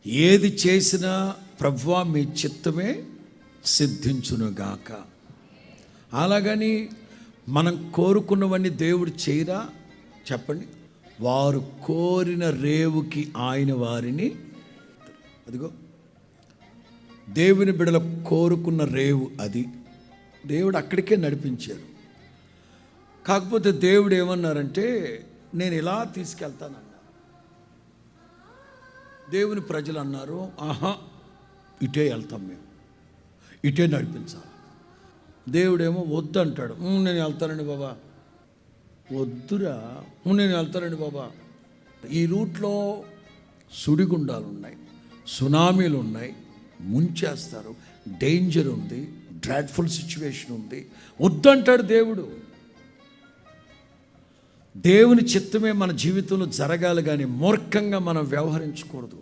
ఏది చేసినా ప్రభువా మీ చిత్తమే సిద్ధించునుగాక. అలాగని మనం కోరుకున్నవన్నీ దేవుడు చేయరా? చెప్పండి. వారు కోరిన రేవుకి ఆయన వారిని, అదిగో దేవుని బిడ్డల కోరుకున్న రేవు అది, దేవుడు అక్కడికే నడిపించారు. కాకపోతే దేవుడు ఏమన్నారంటే నేను ఇలా తీసుకెళ్తానన్నా. దేవుని ప్రజలు అన్నారు, ఆహా ఇటే వెళ్తాం, మేము ఇటే నడిపించాలి. దేవుడేమో వద్దంటాడు. నేను వెళ్తానండి బాబా. వద్దురా, నేను వెళ్తానండి బాబా. ఈ రూట్లో సుడిగుండాలు ఉన్నాయి, సునామీలు ఉన్నాయి, ముంచేస్తారు, డేంజర్ ఉంది, డ్రాడ్ఫుల్ సిచ్యువేషన్ ఉంది. వద్దంటాడు దేవుడు. దేవుని చిత్తమే మన జీవితంలో జరగాలి, కానీ మూర్ఖంగా మనం వ్యవహరించకూడదు.